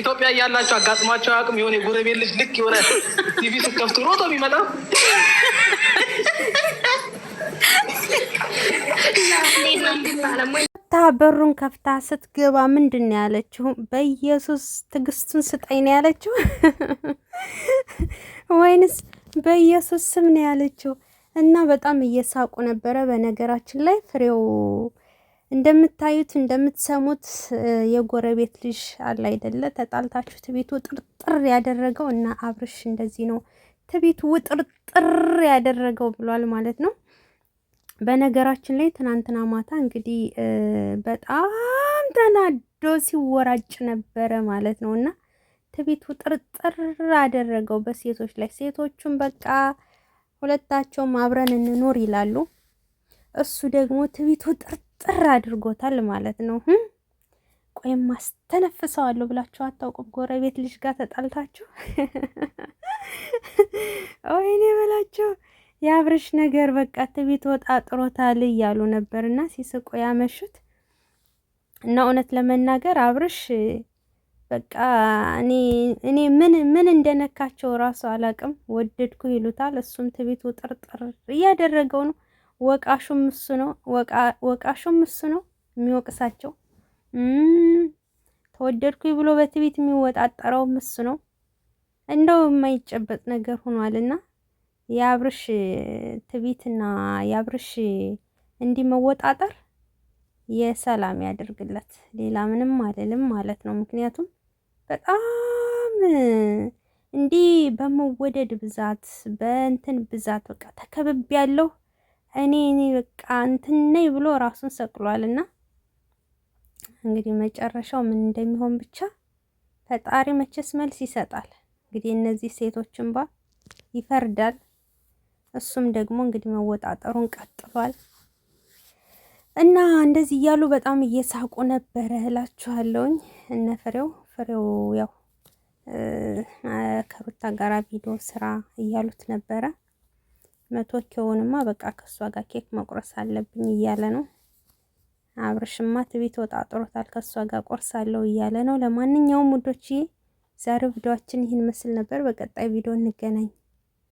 ኢትዮጵያ ያላችሁ አጋጥሟቸው አቅም የሆነ የጎረቤት ልጅ ልክ የሆነ ቲቪ ስትከፍቱ ሮጦ የሚመጣ በሩን ከፍታ ስትገባ ምንድን ነው ያለችው? በኢየሱስ ትዕግስቱን ስጠኝ ነው ያለችው ወይንስ በኢየሱስ ስም ነው ያለችው? እና በጣም እየሳቁ ነበረ። በነገራችን ላይ ፍሬው እንደምታዩት እንደምትሰሙት የጎረቤት ልጅ አለ አይደለ? ተጣልታችሁ ትቤቱ ጥርጥር ያደረገው እና አብርሽ እንደዚህ ነው ትቤቱ ውጥርጥር ያደረገው ብሏል ማለት ነው። በነገራችን ላይ ትናንትና ማታ እንግዲህ በጣም ተናዶ ሲወራጭ ነበረ ማለት ነው። እና ትቤቱ ጥርጥር አደረገው በሴቶች ላይ። ሴቶቹም በቃ ሁለታቸውም አብረን እንኖር ይላሉ። እሱ ደግሞ ትቤቱ ጥርጥር አድርጎታል ማለት ነው። ቆይም አስተነፍሰዋለሁ ብላችሁ አታውቁም? ጎረቤት ልጅ ጋር ተጣልታችሁ ወይኔ በላቸው። የአብርሽ ነገር በቃ ትቤት ወጣ ጥሮታል እያሉ ነበርና ሲስቁ ያመሹት። እና እውነት ለመናገር አብርሽ በቃ እኔ ምን እንደነካቸው ራሱ አላቅም። ወደድኩ ይሉታል፣ እሱም ትቤት ጥርጥር እያደረገው ነው። ወቃሹም እሱ ነው የሚወቅሳቸው። ተወደድኩ ብሎ በትቤት የሚወጣጠረው እሱ ነው። እንደው የማይጨበጥ ነገር ሆኗልና የአብርሽ ትቢትና የአብርሽ እንዲህ መወጣጠር የሰላም ያደርግለት። ሌላ ምንም አይደለም ማለት ነው። ምክንያቱም በጣም እንዲህ በመወደድ ብዛት በእንትን ብዛት በቃ ተከብብ ያለው እኔ በቃ እንትን ነኝ ብሎ ራሱን ሰቅሏልና እንግዲህ መጨረሻው ምን እንደሚሆን ብቻ ፈጣሪ መቼስ መልስ ይሰጣል። እንግዲህ እነዚህ ሴቶችን ይፈርዳል። እሱም ደግሞ እንግዲህ መወጣጠሩን ቀጥሏል። እና እንደዚህ እያሉ በጣም እየሳቁ ነበረ እላችኋለሁኝ። እነ ፍሬው ያው ከሩታ ጋር ቪዲዮ ስራ እያሉት ነበረ። 100K በቃ ከሷ ጋር ኬክ መቁረስ አለብኝ እያለ ነው። አብርሽማ ትቤት ወጣጥሮታል፣ ከሷ ጋር ቆርሳለሁ እያለ ነው። ለማንኛውም ውዶችዬ ዛሬው ቪዲዮአችን ይህን መስል ነበር። በቀጣይ ቪዲዮ እንገናኝ።